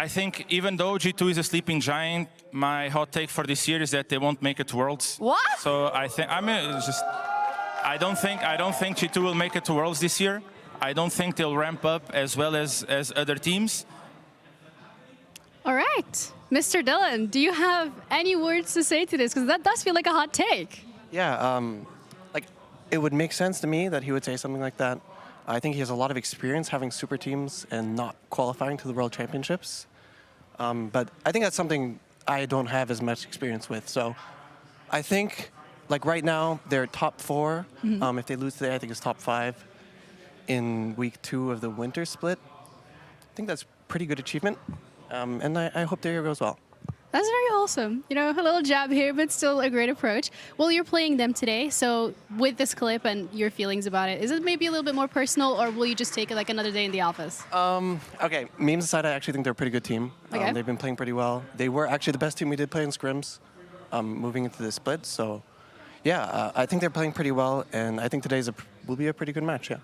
I think even though G2 is a sleeping giant, my hot take for this year is that they won't make it to Worlds. What? So I think I don't think G2 will make it to Worlds this year. I don't think they'll ramp up as well as other teams. All right, Mr. Dylan, do you have any words to say to this? Because that does feel like a hot take. Yeah, like it would make sense to me that he would say something like that. I think he has a lot of experience having super teams and not qualifying to the World Championships. But I think that's something I don't have as much experience with. So I think, like right now, they're top 4. If they lose today, I think it's top 5 in week 2 of the Winter Split. I think that's a pretty good achievement. And I hope their year goes well. That's very wholesome. You know, a little jab here, but still a great approach. Well, you're playing them today, so with this clip and your feelings about it, is it maybe a little bit more personal, or will you just take it like another day in the office? Okay, memes aside, I actually think they're a pretty good team. Okay. They've been playing pretty well. They were actually the best team we did play in scrims moving into the split. So, yeah, I think they're playing pretty well, and I think today will be a pretty good match, yeah.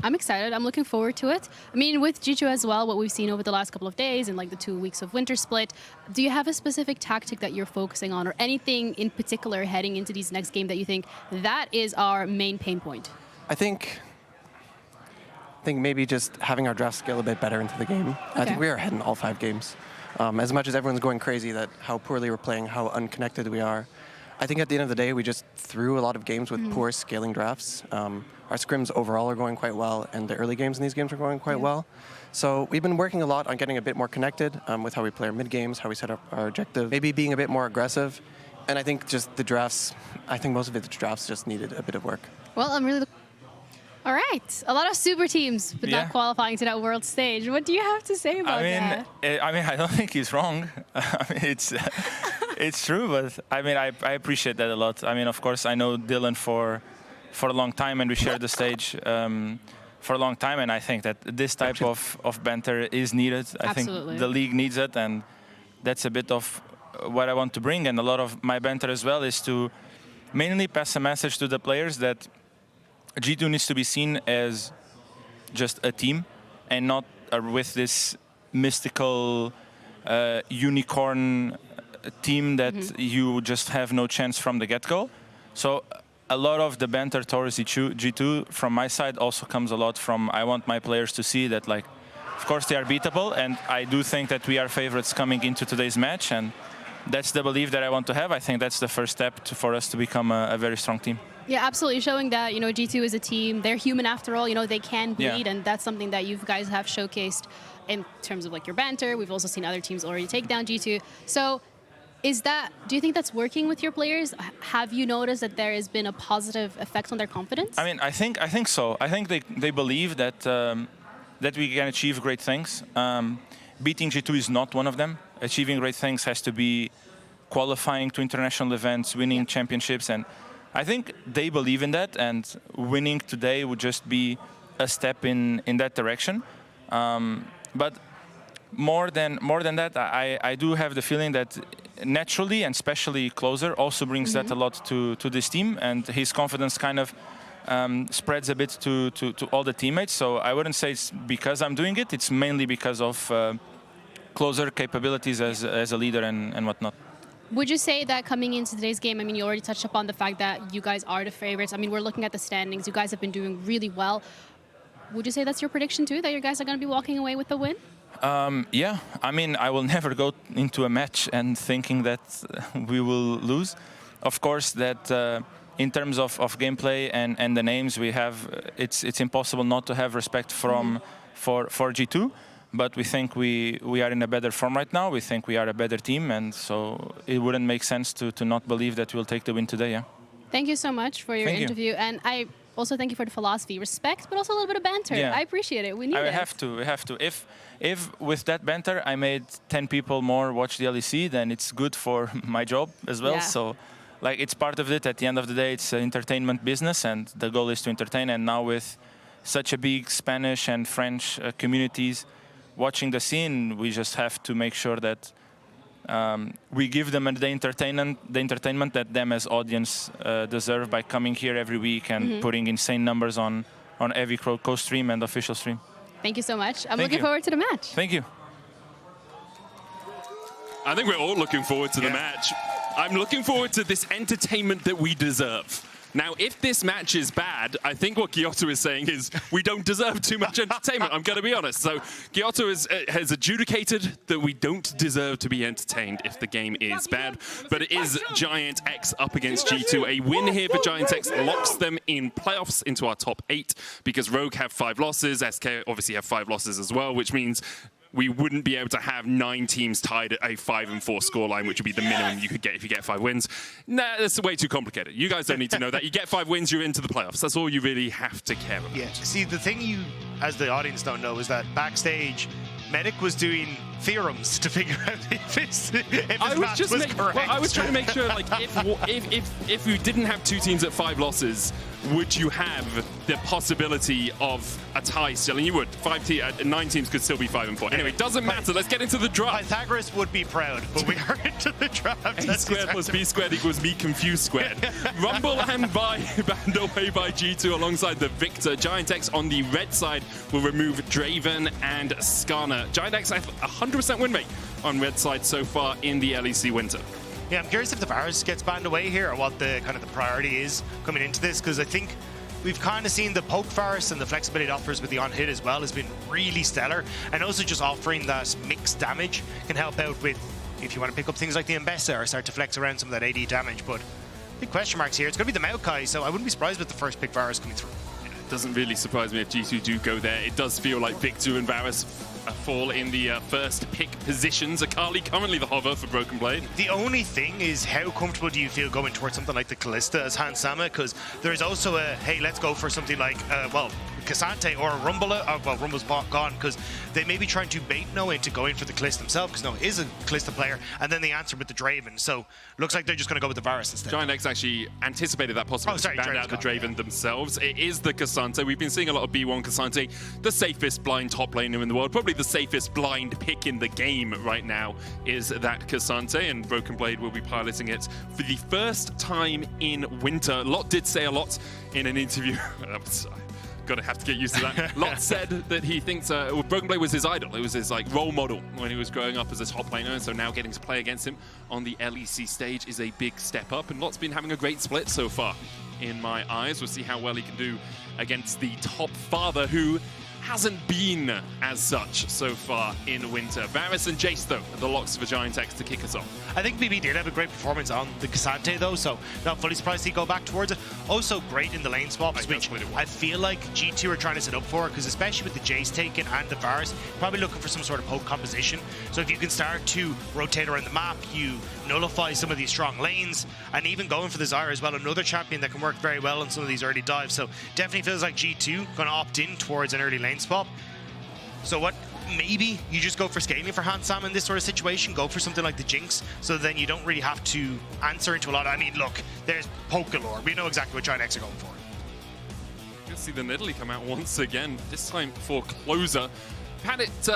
I'm excited. I'm looking forward to it. I mean, with G2 as well, what we've seen over the last couple of days and like the 2 weeks of Winter Split, do you have a specific tactic that you're focusing on, or anything in particular heading into these next game that you think that is our main pain point? I think maybe just having our draft skill a bit better into the game. Okay. I think we are ahead in all 5 games. As much as everyone's going crazy that how poorly we're playing, how unconnected we are, I think at the end of the day, we just threw a lot of games with poor scaling drafts. Our scrims overall are going quite well, and the early games in these games are going quite well. So we've been working a lot on getting a bit more connected with how we play our mid games, how we set up our objective, maybe being a bit more aggressive. And I think just the drafts, I think most of it, the drafts just needed a bit of work. Well, I'm really... All right, a lot of super teams, but not qualifying to that world stage. What do you have to say about that? I mean, I don't think he's wrong. I mean, it's true, but I mean, I appreciate that a lot. I mean, of course, I know Dylan for a long time, and we shared the stage for a long time, and I think that this type of banter is needed. I think the league needs it, and that's a bit of what I want to bring. And a lot of my banter as well is to mainly pass a message to the players that G2 needs to be seen as just a team and not with this mystical unicorn team that you just have no chance from the get-go. So a lot of the banter towards G2 from my side also comes a lot from I want my players to see that, like, of course they are beatable, and I do think that we are favorites coming into today's match, and that's the belief that I want to have. I think that's the first step for us to become a very strong team. Yeah, absolutely. Showing that, you know, G2 is a team. They're human after all. You know, they can bleed, and that's something that you guys have showcased in terms of like your banter. We've also seen other teams already take down G2. So do you think that's working with your players? Have you noticed that there has been a positive effect on their confidence? I mean, I think so. I think they believe that that we can achieve great things. Beating G2 is not one of them. Achieving great things has to be qualifying to international events, winning championships, and I think they believe in that, and winning today would just be a step in that direction. But more than that, I do have the feeling that naturally, and especially Closer, also brings that a lot to this team, and his confidence kind of spreads a bit to all the teammates. So I wouldn't say it's because I'm doing it. It's mainly because of Closer capabilities as a leader and whatnot. Would you say that coming into today's game, I mean, you already touched upon the fact that you guys are the favorites. I mean, we're looking at the standings. You guys have been doing really well. Would you say that's your prediction too, that you guys are going to be walking away with the win? Yeah, I mean, I will never go into a match and thinking that we will lose. Of course, that in terms of gameplay and the names we have, it's impossible not to have respect for G2. But we think we are in a better form right now. We think we are a better team, and so it wouldn't make sense to not believe that we'll take the win today. Yeah. Thank you so much for your interview, and I also thank you for the philosophy, respect, but also a little bit of banter. Yeah. I appreciate it. We need it. We have to. If with that banter I made 10 people more watch the LEC, then it's good for my job as well. Yeah. So, like, it's part of it. At the end of the day, it's an entertainment business, and the goal is to entertain. And now with such a big Spanish and French communities watching the scene, we just have to make sure that we give them the entertainment that them as audience deserve by coming here every week and putting insane numbers on every co-stream and official stream. Thank you so much. I'm looking forward to the match. Thank you. I think we're all looking forward to the match. I'm looking forward to this entertainment that we deserve. Now, if this match is bad, I think what Gyotto is saying is we don't deserve too much entertainment. I'm going to be honest. So Gyotto has adjudicated that we don't deserve to be entertained if the game is bad. But it is GIANTX up against G2. A win here for GIANTX locks them in playoffs into our top 8 because Rogue have 5 losses. SK obviously have 5 losses as well, which means we wouldn't be able to have 9 teams tied at a 5-4 scoreline, which would be the minimum you could get if you get 5 wins. Nah, that's way too complicated. You guys don't need to know that. You get 5 wins, you're into the playoffs. That's all you really have to care about. Yeah, see, the thing you, as the audience, don't know is that backstage, Medic was doing theorems to figure out if his math was correct. Well, I was trying to make sure, like, if we didn't have 2 teams at 5 losses, would you have the possibility of a tie still? And you would. 9 teams could still be 5-4. Anyway, doesn't matter. Let's get into the draft. Pythagoras would be proud, but we are into the draft. A squared plus B squared equals me confused squared. Rumble and banned away by G2 alongside the Victor. GIANTX on the red side will remove Draven and Skarner. GIANTX have 100% win rate on red side so far in the LEC Winter. Yeah, I'm curious if the Varus gets banned away here or what the kind of the priority is coming into this, because I think we've kind of seen the poke Varus and the flexibility it offers with the on hit as well has been really stellar, and also just offering that mixed damage can help out with if you want to pick up things like the Mbessa or start to flex around some of that AD damage. But big question marks here. It's going to be the Maokai, so I wouldn't be surprised with the first pick Varus coming through. It doesn't really surprise me if G2 do go there. It does feel like Victor and Varus fall in the first pick positions. Akali currently the hover for BrokenBlade. The only thing is, how comfortable do you feel going towards something like the Kalista as Hans Sama? Because there is also a, hey, let's go for something like, well, Cassante or Rumble. Well, Rumble's gone because they may be trying to bait Noah into going for the Kalista himself, because Noah is a Kalista player, and then they answer with the Draven. So looks like they're just going to go with the Varus instead. GIANTX actually anticipated that possibility. Banned out the Draven themselves. It is the Cassante. We've been seeing a lot of B1 Cassante, the safest blind top laner in the world, probably the safest blind pick in the game right now is that Cassante, and BrokenBlade will be piloting it for the first time in winter. Lot did say a lot in an interview. Gonna have to get used to that. Lot said that he thinks BrokenBlade was his idol. It was his like role model when he was growing up as a top laner, and so now getting to play against him on the LEC stage is a big step up, and Lot's been having a great split so far in my eyes. We'll see how well he can do against the top father, who hasn't been as such so far in winter. Varus and Jayce, though, are the locks for GIANTX to kick us off. I think BB did have a great performance on the Cassante, though, so not fully surprised he'd go back towards it. Also great in the lane swaps, which I feel like G2 are trying to set up for, because especially with the Jayce taken and the Varus, probably looking for some sort of poke composition. So if you can start to rotate around the map, you nullify some of these strong lanes, and even going for the Zyra as well, another champion that can work very well on some of these early dives. So definitely feels like G2 going to opt in towards an early lane swap. So what, maybe you just go for scaling for Hans Sama in this sort of situation, go for something like the Jinx, so then you don't really have to answer into a lot. I mean, look, there's poke galore. We know exactly what GIANTX are going for. You can see the Nidalee come out once again, this time for closer. Had it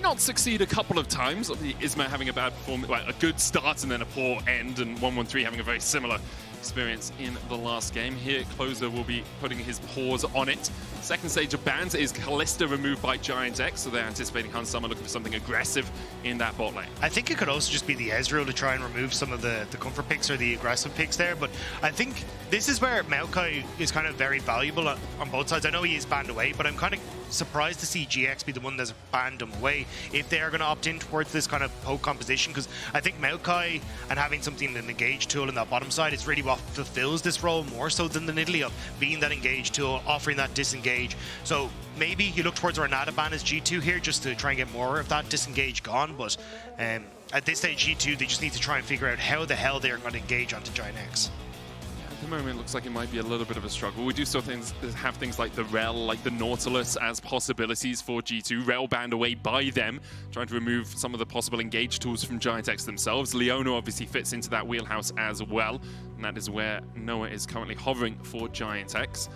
not succeed a couple of times, Isma having a bad performance, well, a good start and then a poor end, and 113 having a very similar experience in the last game. Here, Closer will be putting his paws on it. Second stage of bans is Kalista removed by GIANTX, so they're anticipating Hans Sama looking for something aggressive in that bot lane. I think it could also just be the Ezreal to try and remove some of the comfort picks or the aggressive picks there, but I think this is where Maokai is kind of very valuable on both sides. I know he is banned away, but I'm kind of surprised to see GX be the one that's banned him away if they are going to opt in towards this kind of poke composition, because I think Maokai and having something, an engage tool in that bottom side, is really what fulfills this role more so than the Nidalee of being that engage tool, offering that disengage. So maybe you look towards Renata ban as G2 here just to try and get more of that disengage gone, but at this stage G2, they just need to try and figure out how the hell they're going to engage onto GIANTX. At the moment, it looks like it might be a little bit of a struggle. We do still have things like the Rel, like the Nautilus as possibilities for G2. Rel banned away by them, trying to remove some of the possible engage tools from GIANTX themselves. Leona obviously fits into that wheelhouse as well, and that is where Noah is currently hovering for GIANTX.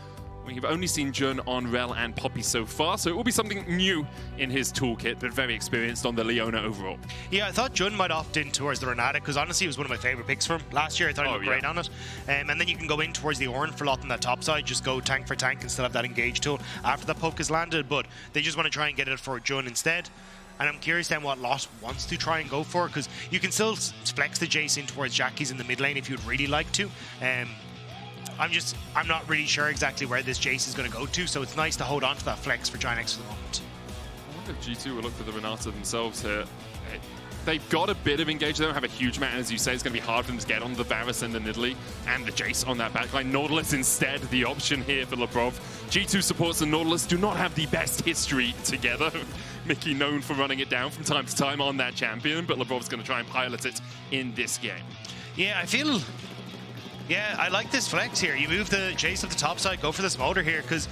We've only seen Jun on Rel and Poppy so far, so it will be something new in his toolkit, but very experienced on the Leona overall. Yeah, I thought Jun might opt in towards the Renata, because honestly it was one of my favorite picks for him. Last year I thought he looked great on it. And then you can go in towards the Ornn for Lot on that top side, just go tank for tank and still have that engage tool after the poke is landed, but they just want to try and get it for Jun instead. And I'm curious then what Lot wants to try and go for, because you can still flex the Jayce in towards Jackie's in the mid lane if you'd really like to. I'm not really sure exactly where this Jayce is going to go to, so it's nice to hold on to that flex for GIANTX for the moment. I wonder if G2 will look for the Renata themselves here. They've got a bit of engage. They don't have a huge amount, as you say. It's going to be hard for them to get on the Varus and the Nidalee and the Jayce on that backline. Nautilus instead, the option here for Labrov. G2 supports and Nautilus do not have the best history together. Mickey known for running it down from time to time on that champion, but Labrov's going to try and pilot it in this game. Yeah, I like this flex here. You move the Jayce up the top side, go for the Smolder here, because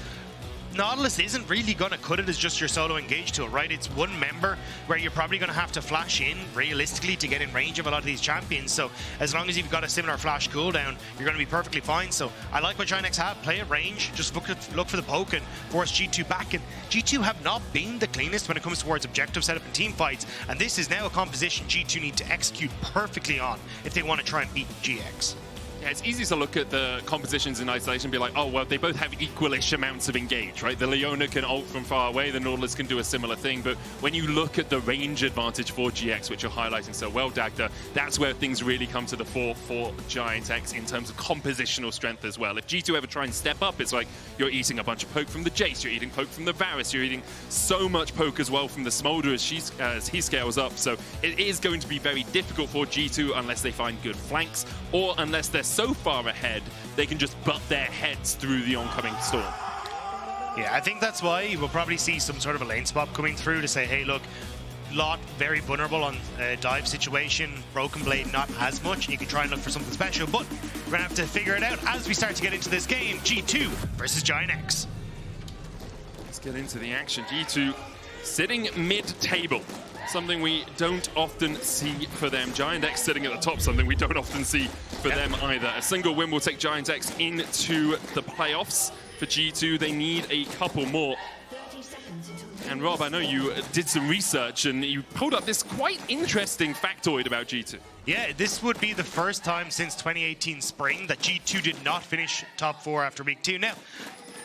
Nautilus isn't really going to cut it as just your solo engage tool, right? It's one member where you're probably going to have to flash in realistically to get in range of a lot of these champions. So as long as you've got a similar flash cooldown, you're going to be perfectly fine. So I like what GIANTX have. Play at range, just look for the poke and force G2 back. And G2 have not been the cleanest when it comes towards objective setup and team fights. And this is now a composition G2 need to execute perfectly on if they want to try and beat GX. Yeah, it's easy to look at the compositions in isolation and be like, oh, well, they both have equalish amounts of engage, right? The Leona can ult from far away, the Nautilus can do a similar thing, but when you look at the range advantage for GX, which you're highlighting so well, Dagda, that's where things really come to the fore for GIANTX in terms of compositional strength as well. If G2 ever try and step up, it's like you're eating a bunch of poke from the Jayce, you're eating poke from the Varus, you're eating so much poke as well from the Smolder as he scales up, so it is going to be very difficult for G2 unless they find good flanks, or unless they're so far ahead, they can just butt their heads through the oncoming storm. Yeah, I think that's why we'll probably see some sort of a lane swap coming through to say, hey, look, Lot very vulnerable on dive situation, BrokenBlade not as much. You can try and look for something special, but we're gonna have to figure it out as we start to get into this game. G2 versus GIANTX. Let's get into the action. G2 sitting mid-table. Something we don't often see for them. GIANTX sitting at the top, something we don't often see for them either. A single win will take GIANTX into the playoffs. For G2, they need a couple more. And Rob, I know you did some research and you pulled up this quite interesting factoid about G2. Yeah, this would be the first time since 2018 spring that G2 did not finish top 4 after week 2. Now,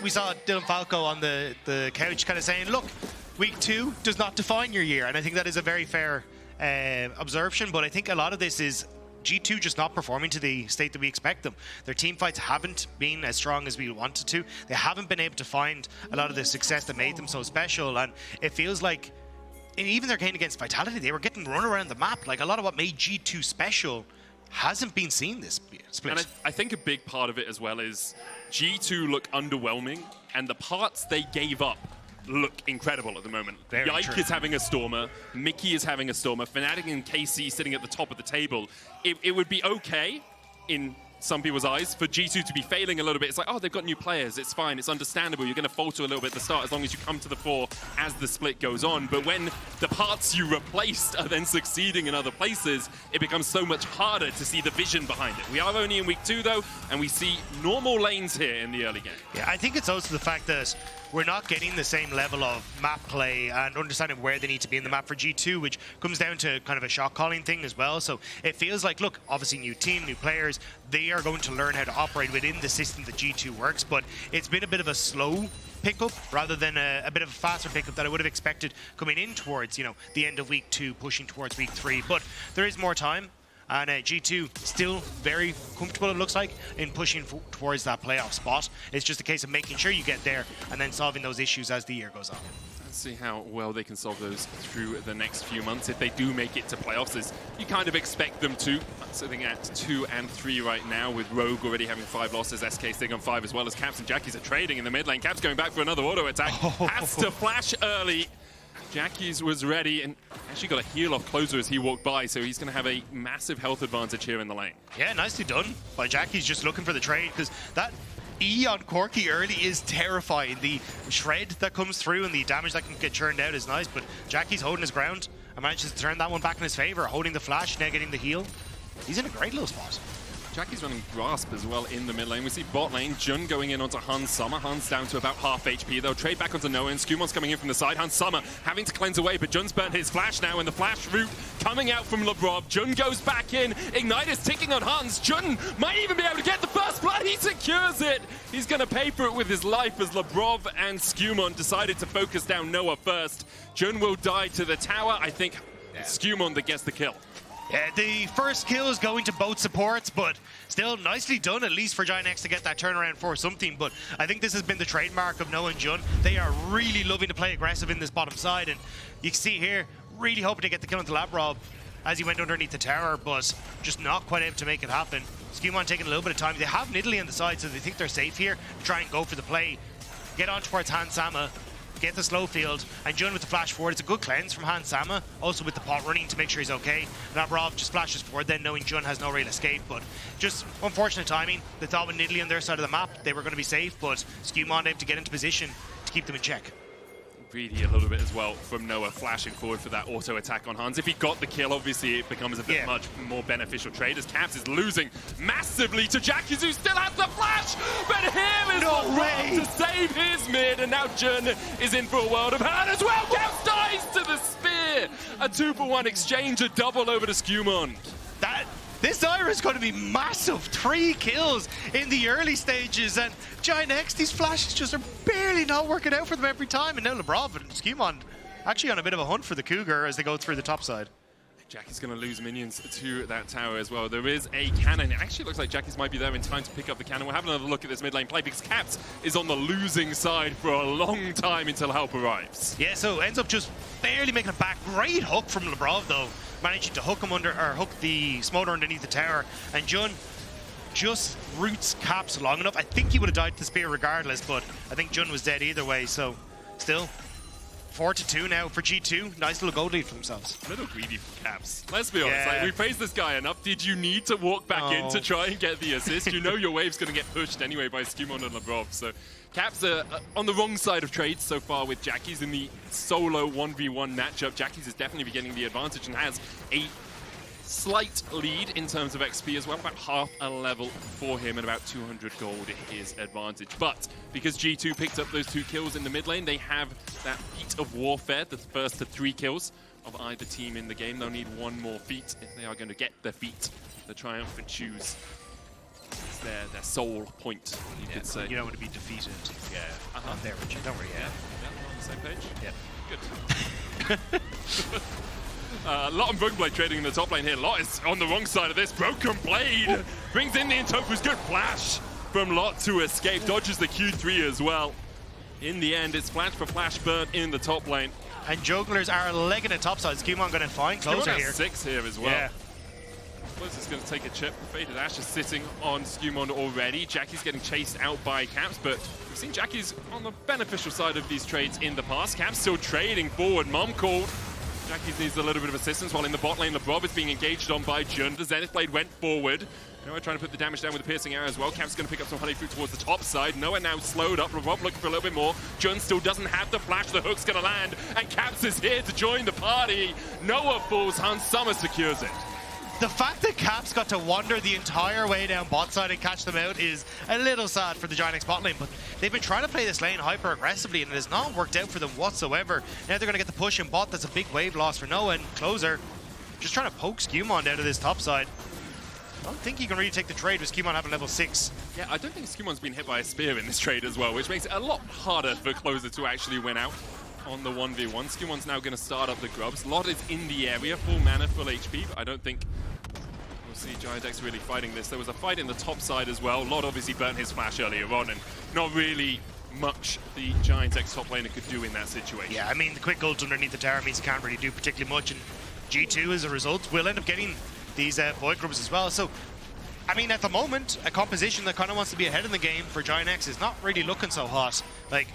we saw Dylan Falco on the couch kind of saying, look, week 2 does not define your year, and I think that is a very fair observation, but I think a lot of this is G2 just not performing to the state that we expect them. Their team fights haven't been as strong as we wanted to. They haven't been able to find a lot of the success that made them so special, and it feels like in even their game against Vitality, they were getting run around the map. Like, a lot of what made G2 special hasn't been seen this split. And I think a big part of it as well is G2 look underwhelming, and the parts they gave up look incredible at the moment. Yike is having a Stormer, Mickey is having a Stormer, Fnatic and KC sitting at the top of the table. It would be okay in some people's eyes for G2 to be failing a little bit. It's like, oh, they've got new players, it's fine, it's understandable. You're going to falter a little bit at the start as long as you come to the fore as the split goes on. But when the parts you replaced are then succeeding in other places, it becomes so much harder to see the vision behind it. We are only in week 2 though, and we see normal lanes here in the early game. Yeah, I think it's also the fact that we're not getting the same level of map play and understanding where they need to be in the map for G2, which comes down to kind of a shot calling thing as well. So it feels like, look, obviously new team, new players, they are going to learn how to operate within the system that G2 works, but it's been a bit of a slow pickup rather than a bit of a faster pickup that I would have expected coming in towards, you know, the end of week 2, pushing towards week 3. But there is more time. And G2 still very comfortable, it looks like, in pushing towards that playoff spot. It's just a case of making sure you get there and then solving those issues as the year goes on. Let's see how well they can solve those through the next few months. If they do make it to playoffs, as you kind of expect them to. Sitting at 2 and 3 right now, with Rogue already having 5 losses, SK staying on 5 as well as Caps and Jackie's are trading in the mid lane. Caps going back for another auto attack. Has to flash early. Jackie's was ready and actually got a heal off closer as he walked by, so he's going to have a massive health advantage here in the lane. Yeah, nicely done by Jackie's, just looking for the trade, because that E on Corki early is terrifying. The shred that comes through and the damage that can get churned out is nice, but Jackie's holding his ground and manages to turn that one back in his favor, holding the flash, now getting the heal. He's in a great little spot. Jackie's running Grasp as well in the mid lane. We see bot lane, Jun going in onto Hans Summer. Hans down to about half HP. They'll trade back onto Noah, and SkewMond's coming in from the side. Hans Summer having to cleanse away, but Jun's burnt his flash now, and the flash route coming out from Labrov. Jun goes back in. Ignite is ticking on Hans. Jun might even be able to get the first blood he secures it. He's going to pay for it with his life as Labrov and SkewMond decided to focus down Noah first. Jun will die to the tower. I think it's SkewMond that gets the kill. Yeah, the first kill is going to both supports, but still nicely done, at least for GIANTX to get that turnaround for something. But I think this has been the trademark of Noah and Jun. They are really loving to play aggressive in this bottom side, and you can see here, really hoping to get the kill into Labrov as he went underneath the tower, but just not quite able to make it happen. SkewMond taking a little bit of time. They have Nidalee on the side, so they think they're safe here. Try and go for the play. Get on towards Hansama. Get the slow field, and Jun with the flash forward. It's a good cleanse from Hansama, also with the pot running to make sure he's okay. Labrov just flashes forward then, knowing Jun has no real escape, but just unfortunate timing. They thought with Nidalee on their side of the map, they were going to be safe, but SkewMond able to get into position to keep them in check. Greedy a little bit as well from Noah, flashing forward for that auto attack on Hans. If he got the kill, obviously it becomes a bit much more beneficial trade as Caps is losing massively to Jackies, who still has the flash, but here is Laure to save his mid, and now Jun is in for a world of hurt as well. Caps dies to the spear. A 2-for-1 exchange, a double over to SkewMond. This Zyra is going to be massive. 3 kills in the early stages, and GIANTX, these flashes just are barely not working out for them every time. And now Labrov and SkewMond actually on a bit of a hunt for the Cougar as they go through the top side. Jackie's going to lose minions to that tower as well. There is a cannon. It actually looks like Jackie's might be there in time to pick up the cannon. We'll have another look at this mid lane play because Caps is on the losing side for a long time until help arrives. Yeah, so ends up just barely making it back. Great hook from Labrov though, managing to hook him under, or hook the Smolder underneath the tower. And Jun just roots Caps long enough. I think he would have died to the spear regardless, but I think Jun was dead either way. So still 4-2 now for G2. Nice little gold lead for themselves. A little greedy for Caps. Let's be honest, like, we praised this guy enough. Did you need to walk back in to try and get the assist? You know your wave's going to get pushed anyway by SkewMond and Labrov. So Caps are on the wrong side of trades so far with Jackies in the solo 1v1 matchup. Jackies is definitely getting the advantage and has a slight lead in terms of XP as well, about half a level for him and about 200 gold his advantage. But because G2 picked up those 2 kills in the mid lane, they have that feat of warfare, the first to 3 kills of either team in the game. They'll need 1 more feat if they are going to get the feat, the triumphant shoes. It's their soul point, you could say. You don't want to be defeated. Yeah. I'm there with you. Don't worry. Yeah, we're on the same page? Yeah. Good. Laure and BrokenBlade trading in the top lane here. Laure is on the wrong side of this. BrokenBlade brings in the Intoku's good flash from Laure to escape. Dodges the Q3 as well. In the end, it's flash for flash burn in the top lane. And jugglers are legging it topside. SkewMond going to find closer here. 6 here as well. Yeah. Suppose it's going to take a chip. Faded Ash is sitting on SkewMond already. Jackie's getting chased out by Caps, but we've seen Jackie's on the beneficial side of these trades in the past. Caps still trading forward. Mom called. Jackies needs a little bit of assistance, while in the bot lane, Labrov is being engaged on by Jun. The Zenith Blade went forward. Noah trying to put the damage down with the piercing arrow as well. Caps going to pick up some honey fruit towards the top side. Noah now slowed up. Labrov looking for a little bit more. Jun still doesn't have the flash. The hook's going to land, and Caps is here to join the party. Noah falls. Hansama secures it. The fact that Caps got to wander the entire way down bot side and catch them out is a little sad for the GIANTX bot lane, but they've been trying to play this lane hyper aggressively and it has not worked out for them whatsoever. Now they're going to get the push in bot. That's a big wave loss for Noah, and Closer just trying to poke SkewMond out of this top side. I don't think you can really take the trade with SkewMond having level 6. Yeah, I don't think SkewMond's been hit by a spear in this trade as well, which makes it a lot harder for Closer to actually win out on the 1v1. SkewMond's now going to start up the grubs. Lot is in the area, full mana, full HP, but I don't think we'll see GIANTX really fighting this. There was a fight in the top side as well. Lot obviously burnt his flash earlier on, and not really much the GIANTX top laner could do in that situation. Yeah, I mean, the quick ult underneath the tower means he can't really do particularly much, and G2, as a result, will end up getting these void grubs as well. So, I mean, at the moment, a composition that kind of wants to be ahead in the game for GIANTX is not really looking so hot. Like,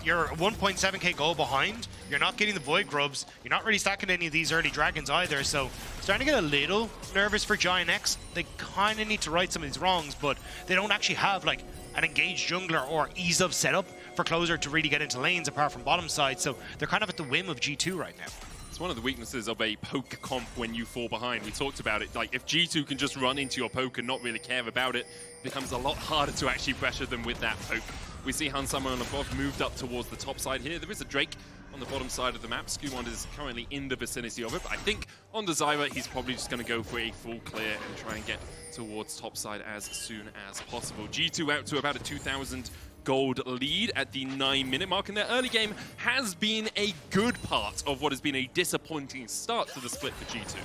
you're 1.7k goal behind, you're not getting the void grubs, you're not really stacking any of these early dragons either, so starting to get a little nervous for GIANTX. They kind of need to right some of these wrongs, but they don't actually have like an engaged jungler or ease of setup for Closer to really get into lanes apart from bottom side, so they're kind of at the whim of G2 right now. It's one of the weaknesses of a poke comp when you fall behind. We talked about it, like if G2 can just run into your poke and not really care about it, it becomes a lot harder to actually pressure them with that poke. We see Hansama and Labrov moved up towards the top side here. There is a Drake on the bottom side of the map. SkewMond is currently in the vicinity of it, but I think on the Zyra, he's probably just going to go for a full clear and try and get towards top side as soon as possible. G2 out to about a 2,000 gold lead at the 9-minute mark, and their early game has been a good part of what has been a disappointing start to the split for G2.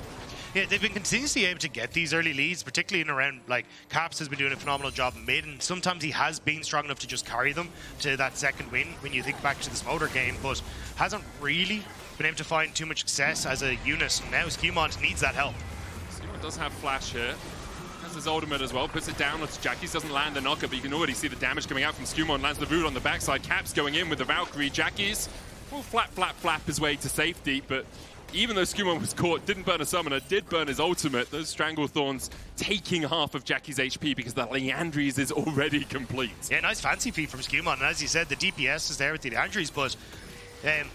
Yeah, they've been continuously able to get these early leads, particularly in around, like, Caps has been doing a phenomenal job in mid, and sometimes he has been strong enough to just carry them to that second win when you think back to the Smolder game, but hasn't really been able to find too much success as a unit. Now SkewMond needs that help. SkewMond does have flash here. Has his ultimate as well, puts it down onto Jayce, doesn't land the knocker, but you can already see the damage coming out from SkewMond, lands the root on the backside, Caps going in with the Valkyrie. Jayce will flap his way to safety, but even though SkewMond was caught, didn't burn a summoner, did burn his ultimate. Those Strangle Thorns taking half of Jacky's HP because the Leandries is already complete. Yeah, nice fancy feat from SkewMond, and as you said, the DPS is there with the Leandries, but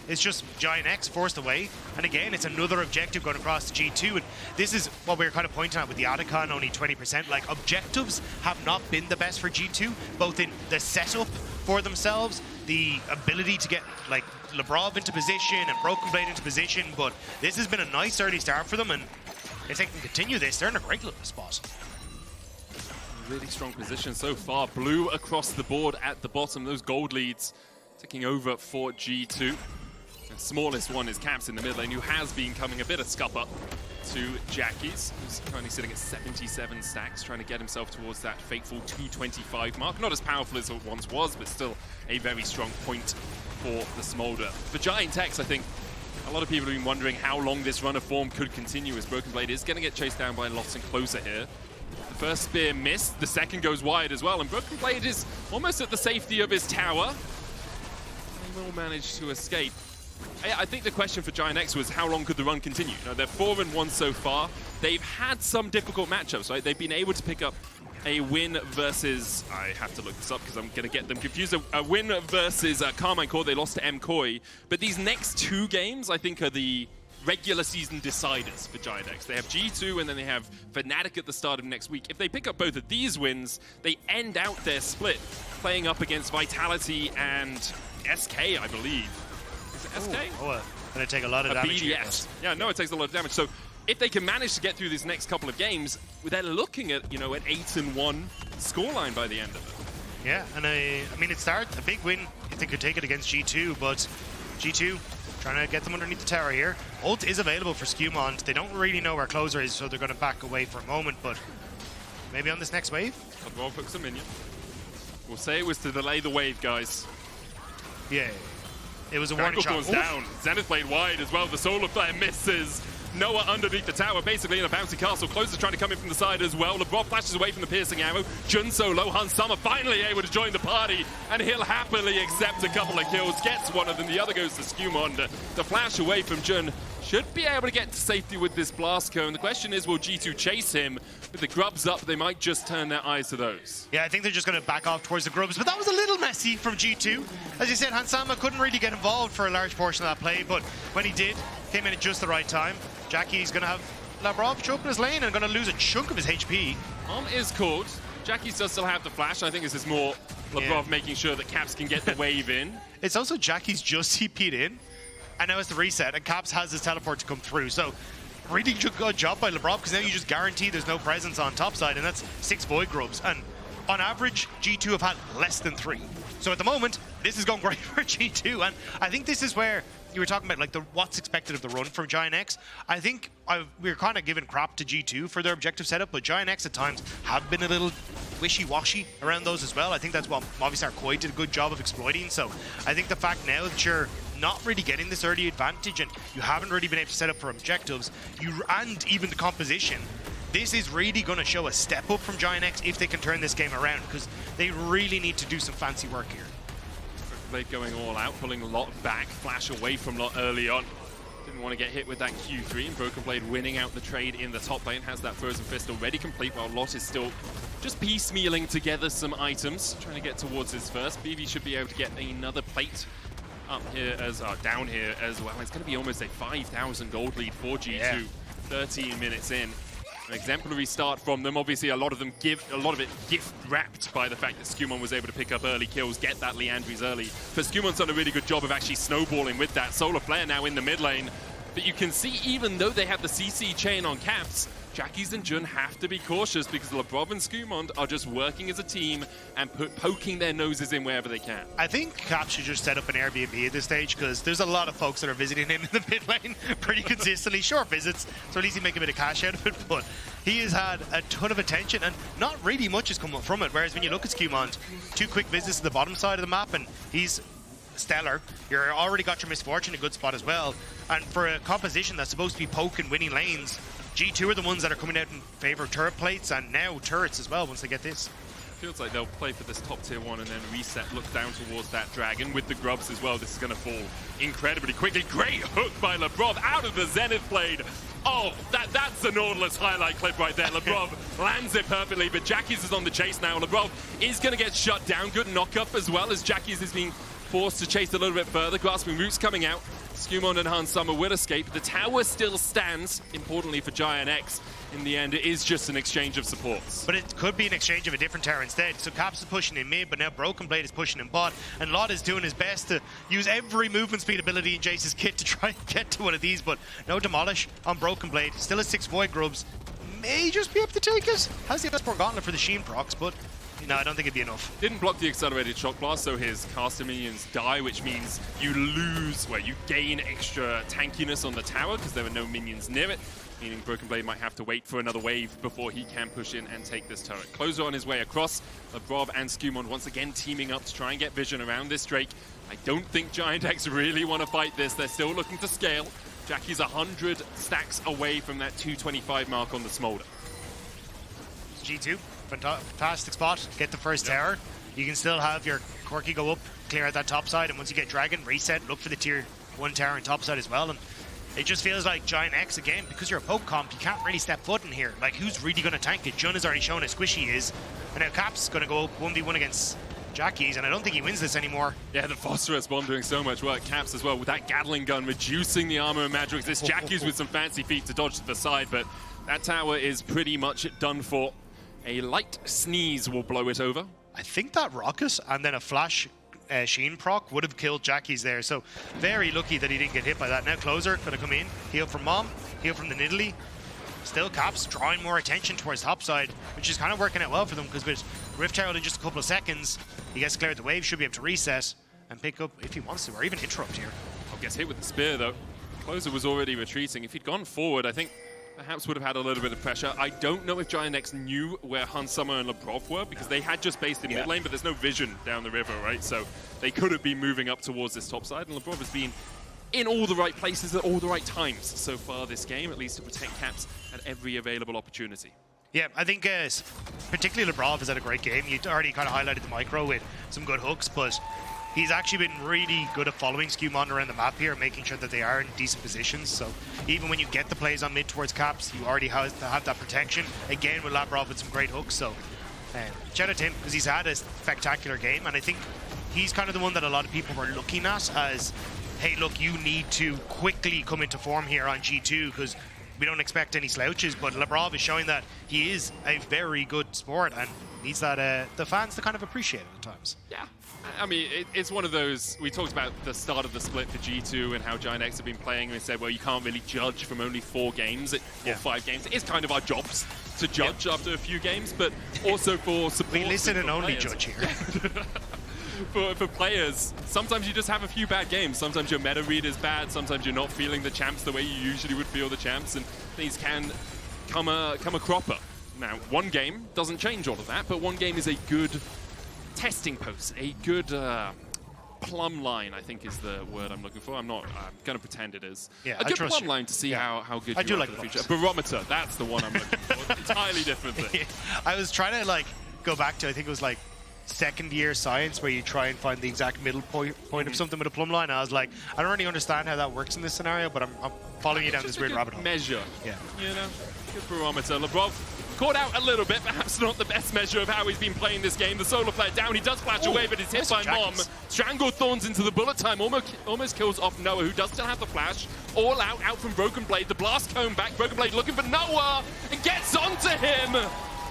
it's just GIANTX forced away. And again, it's another objective going across to G2, and this is what we were kind of pointing out with the Atacon, only 20%. Like, objectives have not been the best for G2, both in the setup for themselves, the ability to get, like, Labrov into position and BrokenBlade into position, but this has been a nice early start for them, and if they can continue this, they're in a great little spot. Really strong position so far. Blue across the board at the bottom. Those gold leads ticking over for G2. And smallest one is Caps in the mid lane, who has been coming a bit of scupper to Jacky's, who's currently sitting at 77 stacks, trying to get himself towards that fateful 225 mark. Not as powerful as it once was, but still a very strong point for the Smolder. For GIANTX, I think a lot of people have been wondering how long this run of form could continue, as BrokenBlade is going to get chased down by Lots and Closer here. The first spear missed, the second goes wide as well, and BrokenBlade is almost at the safety of his tower. He will manage to escape. I think the question for GIANTX was how long could the run continue? Now, they're 4-1 so far. They've had some difficult matchups, right? They've been able to pick up a win versus, I have to look this up because I'm going to get them confused, a win versus Carmine Core. They lost to MKOI. But these next two games, I think, are the regular season deciders for GIANTX. They have G2 and then they have Fnatic at the start of next week. If they pick up both of these wins, they end out their split playing up against Vitality and SK, I believe. Is it SK? Oh, gonna take a lot of damage. BDS. Yeah, no, it takes a lot of damage. So if they can manage to get through these next couple of games, they're looking at, you know, an 8-1 scoreline by the end of it. Yeah, and I mean, it starts a big win if they could take it against G2, but G2 trying to get them underneath the tower here. Ult is available for SkewMond. They don't really know where Closer is, so they're going to back away for a moment, but maybe on this next wave? Labrov hooks a minion. We'll say it was to delay the wave, guys. Yeah. It was a warning shot. Down. Zenith Blade wide as well. The Solar Flare misses. Noah underneath the tower, basically in a bouncy castle. Closer trying to come in from the side as well. Labrov flashes away from the piercing arrow. Jun solo, Han Summer finally able to join the party, and he'll happily accept a couple of kills. Gets one of them, the other goes to SkewMond. The flash away from Jun should be able to get to safety with this blast cone. The question is, will G2 chase him? With the grubs up, they might just turn their eyes to those. Yeah, I think they're just going to back off towards the grubs, but that was a little messy from G2. As you said, Hansama couldn't really get involved for a large portion of that play, but when he did, came in at just the right time. Jackie's going to have Labrov show up in his lane and going to lose a chunk of his HP. Is called. Jacky's does still have the flash. I think this is more Labrov making sure that Caps can get the wave in. It's also Jackie's just CP'd in, and now it's the reset, and Caps has his teleport to come through. So really good job by Labrov, because now you just guarantee there's no presence on top side, and that's 6 Void Grubs. And on average, G2 have had less than 3. So at the moment, this is going great for G2, and I think this is where you were talking about, like, what's expected of the run from GIANTX. I think we're kind of giving crap to G2 for their objective setup, but GIANTX at times have been a little wishy-washy around those as well. I think that's what Movistar Koi did a good job of exploiting. So I think the fact now that you're not really getting this early advantage and you haven't really been able to set up for objectives, and even the composition, this is really going to show a step up from GIANTX if they can turn this game around, because they really need to do some fancy work here. BrokenBlade going all out, pulling Lot back, flash away from Lot early on. Didn't want to get hit with that Q3, and BrokenBlade winning out the trade in the top lane, has that Frozen Fist already complete, while Lot is still just piecemealing together some items, trying to get towards his first. BV should be able to get another plate up here as down here as well. It's going to be almost a 5,000 gold lead for G2. 13 minutes in. An exemplary start from them. Obviously, a lot of it gift wrapped by the fact that SkewMond was able to pick up early kills, get that Leandries early. But SkewMond's done a really good job of actually snowballing with that. Solar Flare now in the mid lane. But you can see, even though they have the CC chain on Caps, Jackies and Jun have to be cautious because Labrov and SkewMond are just working as a team and poking their noses in wherever they can. I think Cap should just set up an Airbnb at this stage because there's a lot of folks that are visiting him in the mid lane pretty consistently. Short visits, so at least he make a bit of cash out of it, but he has had a ton of attention and not really much has come up from it. Whereas when you look at SkewMond, 2 quick visits to the bottom side of the map and he's stellar. You're already got your Misfortune in a good spot as well. And for a composition that's supposed to be poking winning lanes, G2 are the ones that are coming out in favor of turret plates and now turrets as well once they get this. Feels like they'll play for this top tier 1 and then reset, look down towards that dragon with the grubs as well. This is going to fall incredibly quickly. Great hook by Labrov out of the Zenith Blade. Oh, that's the Nautilus highlight clip right there. Labrov lands it perfectly, but Jackies is on the chase now. Labrov is going to get shut down. Good knock-up as well as Jackies is being forced to chase a little bit further. Grasping Roots coming out. SkewMond and Han Summer will escape. The tower still stands, importantly for GIANTX. In the end, it is just an exchange of supports. But it could be an exchange of a different tower instead. So Caps is pushing in mid, but now BrokenBlade is pushing in bot. And Laure is doing his best to use every movement speed ability in Jayce's kit to try and get to one of these. But no Demolish on BrokenBlade. Still has 6 Void Grubs. May just be able to take it. Has the Esport Gauntlet for the Sheen procs, but no, I don't think it'd be enough. Didn't block the accelerated shock blast, so his caster minions die, which means you lose, you gain extra tankiness on the tower because there were no minions near it, meaning BrokenBlade might have to wait for another wave before he can push in and take this turret. Closer on his way across, Labrov and SkewMond once again teaming up to try and get vision around this Drake. I don't think GIANTX really want to fight this. They're still looking to scale. Jackie's 100 stacks away from that 225 mark on the Smolder. G2. Fantastic spot. Get the first tower. You can still have your Corki go up, clear out that top side, and once you get Dragon, reset, look for the tier 1 tower on top side as well. And it just feels like GIANTX, again, because you're a poke comp, you can't really step foot in here. Like, who's really going to tank it? Jun has already shown how squishy he is. And now Cap's going to go up 1v1 against Jackies, and I don't think he wins this anymore. Yeah, the Phosphorus Bomb doing so much work. Caps as well with that Gatling gun, reducing the armor and Madrix. This Jackies with some fancy feet to dodge to the side, but that tower is pretty much done for. A light sneeze will blow it over. I think that rocket and then a flash Sheen proc would have killed Jackies there. So very lucky that he didn't get hit by that. Now Closer going to come in, heal from Mom, heal from the Nidalee. Still Caps drawing more attention towards topside, which is kind of working out well for them because with Rift Herald in just a couple of seconds, he gets cleared the wave, should be able to reset and pick up if he wants to, or even interrupt here. Oh, gets hit with the spear though. Closer was already retreating. If he'd gone forward, I think perhaps would have had a little bit of pressure. I don't know if GIANTX knew where Han Summer and Labrov were because they had just based in mid lane, but there's no vision down the river, right? So they could have been moving up towards this top side, and Labrov has been in all the right places at all the right times so far this game, at least to protect Caps at every available opportunity. Yeah, I think particularly Labrov has had a great game. You already kind of highlighted the micro with some good hooks, but he's actually been really good at following SkewMond around the map here, making sure that they are in decent positions. So even when you get the plays on mid towards Caps, you already have that protection. Again, with Labrov with some great hooks. So shout out to him because he's had a spectacular game. And I think he's kind of the one that a lot of people were looking at as, hey, look, you need to quickly come into form here on G2 because we don't expect any slouches. But Labrov is showing that he is a very good sport and needs that the fans to kind of appreciate it at times. Yeah. I mean, it's one of those, we talked about the start of the split for G2 and how GIANTX have been playing, and we said, well, you can't really judge from only 4 games or 5 games. It's kind of our jobs to judge after a few games, but also for support. We listen and only players. judge here. For players, sometimes you just have a few bad games. Sometimes your meta read is bad, sometimes you're not feeling the champs the way you usually would feel the champs, and things can come a cropper. Now, one game doesn't change all of that, but one game is a good testing post, a good plumb line, I think is the word I'm looking for. I'm going to pretend it is. Yeah, a good plumb line to see how good you are for the future. Barometer, that's the one I'm looking for. Entirely different thing. I was trying to go back to, I think it was second year science where you try and find the exact middle point of something with a plumb line. I was like, I don't really understand how that works in this scenario, but I'm following you down this weird rabbit hole. Measure. Yeah. You know, good barometer. Labrov Caught out a little bit, perhaps not the best measure of how he's been playing this game. The solo player down, he does flash away, but he's hit by Mom. Strangle Thorns into the bullet time, almost kills off Noah, who does still have the flash. All out from BrokenBlade. The blast cone back, BrokenBlade looking for Noah, and gets onto him.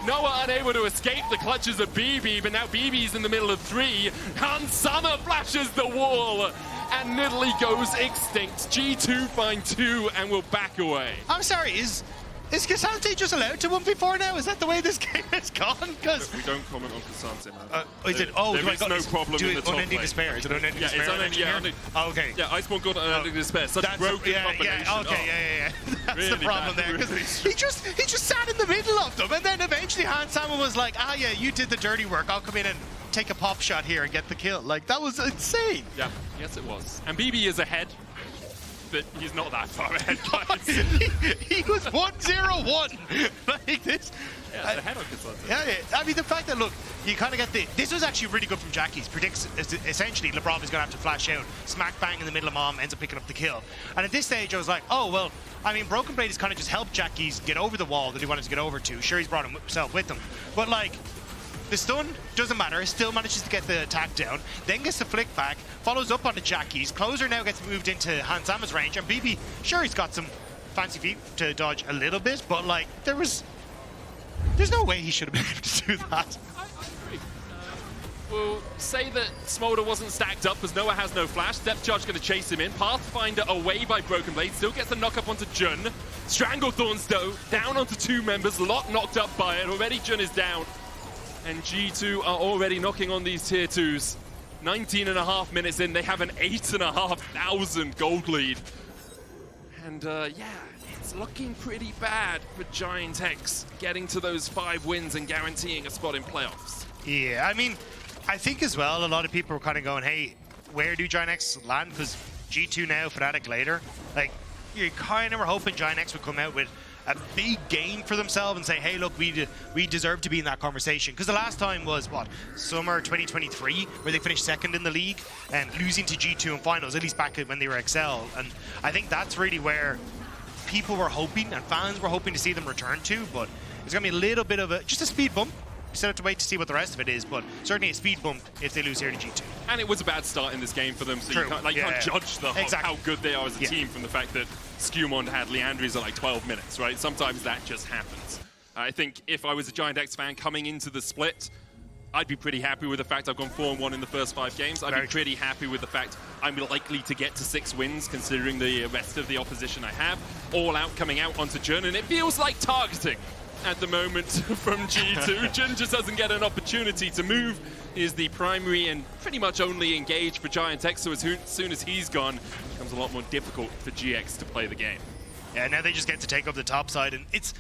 Noah unable to escape the clutches of BB, but now BB's in the middle of 3. Hansama flashes the wall, and Nidalee goes extinct. G2 find 2 and will back away. I'm sorry, is K'Sante just allowed to 1v4 now? Is that the way this game has gone? Because we don't comment on K'Sante, man. Is it? Oh, there is no problem in the top Unending lane. Despair. Is it Unending Despair? It's Unending, oh, okay. Yeah, Iceborne got Unending Despair. Such a broken combination. Okay, That's really the problem there. Really he just sat in the middle of them, and then eventually Hansama was like, ah, yeah, you did the dirty work. I'll come in and take a pop shot here and get the kill. Like, that was insane. Yeah, yes, it was. And BB is ahead. But he's not that far ahead, guys. he was 1-0-1 like this. Yeah, ahead of K'Sante. Yeah. I mean, the fact that, look, you kind of get this was actually really good from Jackie's. Predicts essentially Labrov is going to have to flash out, smack bang in the middle of Mom, ends up picking up the kill. And at this stage, I was like, oh, well, I mean, BrokenBlade has kind of just helped Jackie's get over the wall that he wanted to get over to. Sure, he's brought himself with him. But, like, the stun doesn't matter, he still manages to get the attack down, then gets the flick back, follows up onto Jackie's. Closer now gets moved into Hansama's range, and BB, sure, he's got some fancy feet to dodge a little bit, but like, there's no way he should have been able to do that. I agree. We'll say that Smolder wasn't stacked up because Noah has no flash. Depth Charge going to chase him in. Pathfinder away by BrokenBlade, still gets the knock up onto Jun. Stranglethorns though, down onto 2 members, Lot knocked up by it. Already Jun is down. And G2 are already knocking on these tier 2s. 19.5 minutes in, they have an 8,500 gold lead. And yeah, it's looking pretty bad for GIANTX getting to those 5 wins and guaranteeing a spot in playoffs. Yeah, I mean, I think as well, a lot of people were kind of going, hey, where do GIANTX land? Because G2 now, Fnatic later. Like, you kind of were hoping GIANTX would come out with a big game for themselves and say, hey, look, we deserve to be in that conversation. Because the last time was, what, summer 2023, where they finished 2nd in the league and losing to G2 in finals, at least back when they were Excel. And I think that's really where people were hoping and fans were hoping to see them return to, but it's going to be a little bit of just a speed bump. We still have to wait to see what the rest of it is, but certainly a speed bump if they lose here to G2. And it was a bad start in this game for them, so you can't judge how good they are as a team from the fact that SkewMond had Leandries at like 12 minutes, right? Sometimes that just happens. I think if I was a GIANTX fan coming into the split, I'd be pretty happy with the fact I've gone 4-1 in the first 5 games. I'd be pretty happy with the fact I'm likely to get to 6 wins, considering the rest of the opposition I have. All out coming out onto Jun, and it feels like targeting at the moment from G2. Jun just doesn't get an opportunity to move. He is the primary and pretty much only engaged for GIANTX, so as soon as he's gone, it becomes a lot more difficult for GX to play the game. Yeah, now they just get to take up the top side, and it's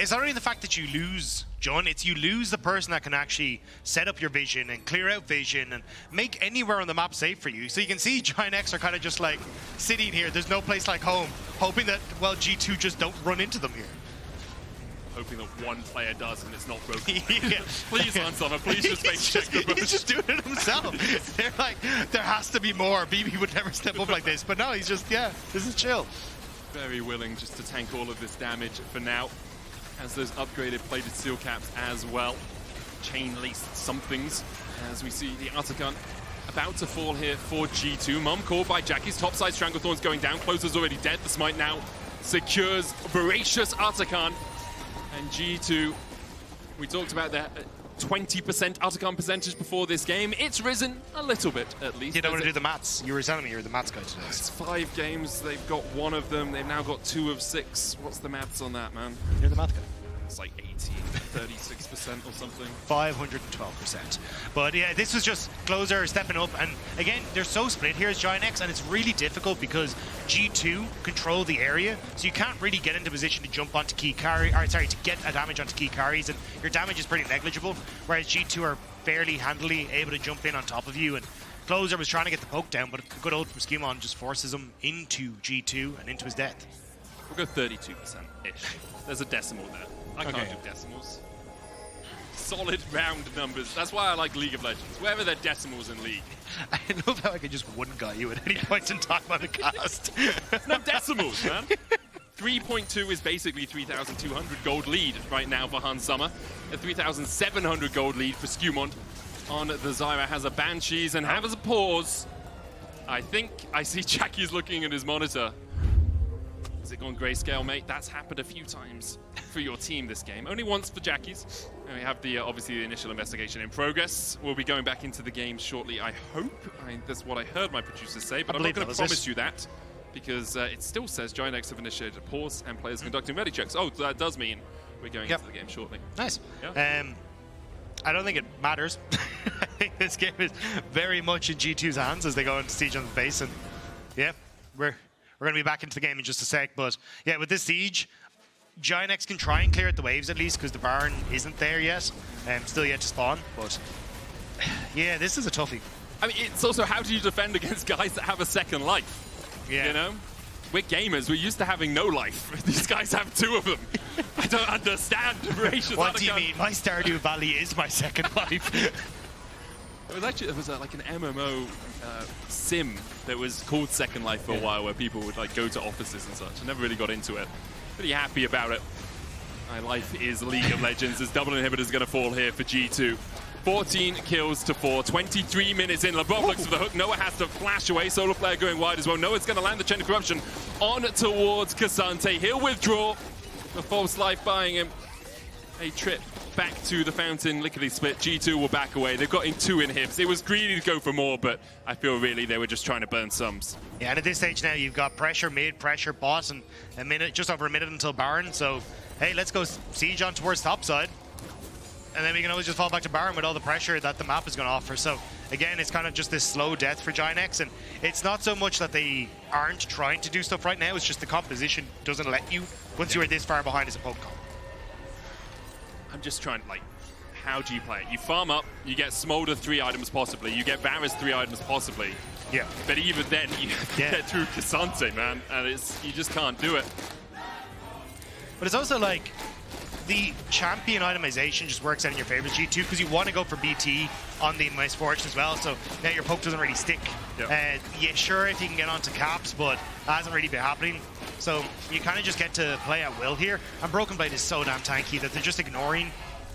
not only the fact that you lose Jun, it's you lose the person that can actually set up your vision and clear out vision and make anywhere on the map safe for you. So you can see GIANTX are kind of just like sitting here, there's no place like home, hoping that, well, G2 just don't run into them here. Hoping that one player does and it's not broken. Please, Hansama, please just make check the boat. He's just doing it himself. They're like, there has to be more. BB would never step up like this, but no, he's just, this is chill. Very willing just to tank all of this damage for now. Has those upgraded plated steel caps as well. Chain laced somethings as we see the Artican about to fall here for G2. Mom called by Jackie's topside. Stranglethorn's going down. Closer's already dead. The smite now secures voracious Artican. And G2, we talked about that 20% Artican percentage before this game. It's risen a little bit, at least. You don't want to do the maths. You were telling me you were the maths guy today. It's 5 games. They've got 1 of them. They've now got 2 of 6. What's the maths on that, man? You're the math guy. It's like 36% or something. 512%. But yeah, this was just Closer stepping up, and again, they're so split here as GIANTX, and it's really difficult because G2 control the area, so you can't really get into position to jump onto key carry, or sorry, to get a damage onto key carries, and your damage is pretty negligible, whereas G2 are fairly handily able to jump in on top of you, and Closer was trying to get the poke down, but a good ult from SkewMond just forces him into G2 and into his death. We'll go 32%-ish. There's a decimal there. I can't do decimals. Solid round numbers. That's why I like League of Legends. Wherever they're decimals in League. I love how I could just one-gut you at any point in time on the cast. No decimals, man. 3.2 is basically 3,200 gold lead right now for Hans Sommer. A 3,700 gold lead for SkewMond on the Zyra. Has a Banshees and has a pause. I think I see Jackie's looking at his monitor. Has it gone grayscale, mate? That's happened a few times for your team this game. Only once for Jackie's. And we have the obviously the initial investigation in progress. We'll be going back into the game shortly, I hope. That's what I heard my producers say, but I'm not going to promise you that, because it still says GIANTX have initiated a pause and players conducting ready checks. Oh, that does mean we're going into the game shortly. Nice. Yeah. I don't think it matters. I think this game is very much in G2's hands as they go into siege on the base, and yeah, we're going to be back into the game in just a sec. But yeah, with this siege, GIANTX can try and clear out the waves at least, because the Baron isn't there yet, and still yet to spawn. But yeah, this is a toughie. I mean, it's also, how do you defend against guys that have a second life? Yeah. You know? We're gamers. We're used to having no life. These guys have 2 of them. I don't understand. What do you mean? My Stardew Valley is my second life. It was like an MMO sim that was called Second Life for a while, where people would like go to offices and such. I never really got into it. Pretty happy about it. My life is League of Legends. This double inhibitor is going to fall here for G2. 14 kills to 4, 23 minutes in. Labrov looks for the hook. Noah has to flash away. Solo player going wide as well. Noah's going to land the Chain of Corruption on towards K'Sante. He'll withdraw. The false life buying him a trip back to the fountain. Lickety split. G2 will back away. They've got in 2 inhibs. It was greedy to go for more, but I feel really they were just trying to burn sums. Yeah, and at this stage now, you've got pressure mid, pressure bot, and a minute, just over a minute until Baron. So, hey, let's go siege on towards top side. And then we can always just fall back to Baron with all the pressure that the map is going to offer. So, again, it's kind of just this slow death for GIANTX. And it's not so much that they aren't trying to do stuff right now. It's just the composition doesn't let you once you are this far behind as a poke comp. I'm just trying to, like, how do you play it? You farm up, you get Smolder 3 items possibly, you get Varus 3 items possibly. Yeah. But even then, you get through K'Sante, man. And you just can't do it. But it's also like, the champion itemization just works out in your favor, G2, because you want to go for BT on the Misfortune as well, so now your poke doesn't really stick. Yeah, sure, if you can get onto caps, but that hasn't really been happening. So you kind of just get to play at will here. And BrokenBlade is so damn tanky that they're just ignoring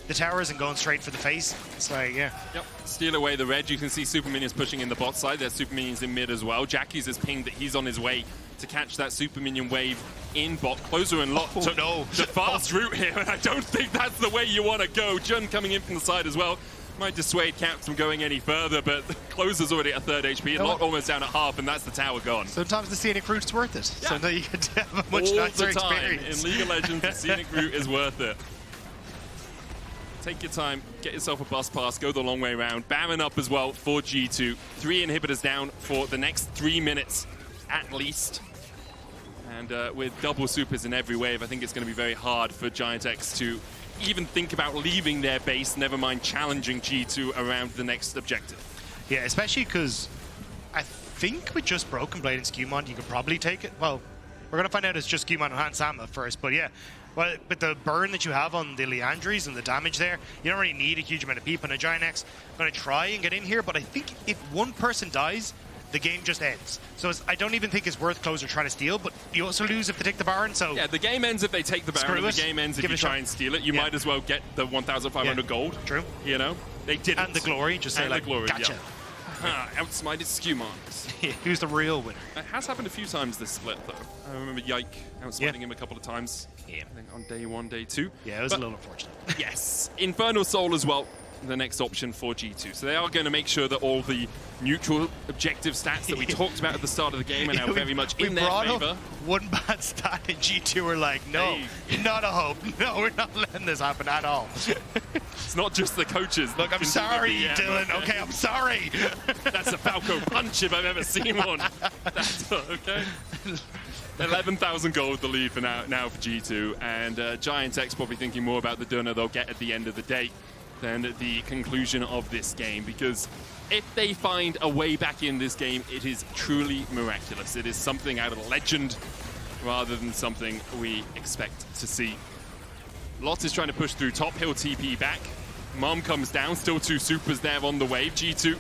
the towers and going straight for the face. It's like, yeah. Yep, steal away the red. You can see super minions pushing in the bot side. There's super minions in mid as well. Jackie's has pinged that he's on his way to catch that super minion wave in bot. Closer and Lot took the fast route here, and I don't think that's the way you want to go. Jun coming in from the side as well. Might dissuade Caps from going any further, but Closer's already at 3rd HP, and Lot almost down at half, and that's the tower gone. Sometimes the scenic route's worth it. Yeah. So you can have a much all nicer the time experience. in League of Legends, the scenic route is worth it. Take your time, get yourself a bus pass, go the long way around. Baron up as well for G2. 3 inhibitors down for the next 3 minutes at least. And with double supers in every wave, I think it's going to be very hard for GIANTX to even think about leaving their base, never mind challenging G2 around the next objective. Yeah, especially because I think with just BrokenBlade and SkewMond, you could probably take it. Well, we're going to find out it's just SkewMond and Hans Sommer first, but yeah. Well, with the burn that you have on the Leandries and the damage there, you don't really need a huge amount of people. And GIANTX going to try and get in here, but I think if one person dies, the game just ends. So I don't even think it's worth Closer trying to steal, but you also lose if they take the Baron, so... Yeah, the game ends if they take the Baron, and the game ends if you try and steal it. You might as well get the 1,500 gold. True. You know? They didn't. And the glory, just say, like, the glory, gotcha. Outsmited SkewMond. Who's the real winner? It has happened a few times this split, though. I remember Yike outsmiting him a couple of times. Yeah. I think on day 1, day 2. Yeah, it was a little unfortunate. Yes. Infernal Soul as well, the next option for G2. So they are going to make sure that all the neutral objective stats that we talked about at the start of the game are now very much in their favor. One bad stat and G2 were like, no, not a hope. No, we're not letting this happen at all. It's not just the coaches. Look, I'm sorry, Dylan. Okay, I'm sorry. That's a Falco punch if I've ever seen one. That's okay. 11,000 gold the lead for now for G2, and GIANTX probably thinking more about the dinner they'll get at the end of the day than the conclusion of this game, because if they find a way back in this game, it is truly miraculous. It is something out of legend rather than something we expect to see. Lot is trying to push through top, he'll TP back. Mom comes down, still 2 supers there on the wave. G2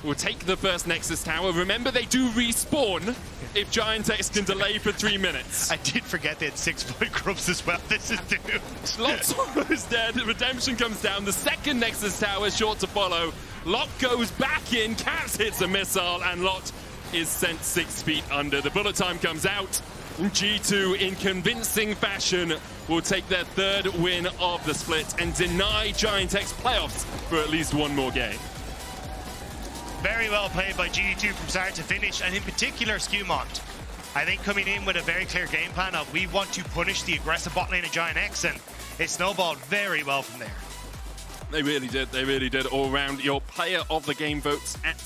will take the first Nexus tower. Remember, they do respawn if GIANTX can delay for 3 minutes. I did forget they had 6-point grubs as well. This is doomed. Lots is dead. Redemption comes down. The second Nexus tower is short to follow. Lot goes back in. Caps hits a missile, and Lot is sent 6 feet under. The bullet time comes out. G2, in convincing fashion, will take their 3rd win of the split and deny GIANTX playoffs for at least 1 more game. Very well played by G2 from start to finish, and in particular SkewMond. I think coming in with a very clear game plan of we want to punish the aggressive bot lane of GIANTX, and it snowballed very well from there. They really did. They really did all round. Your player of the game votes at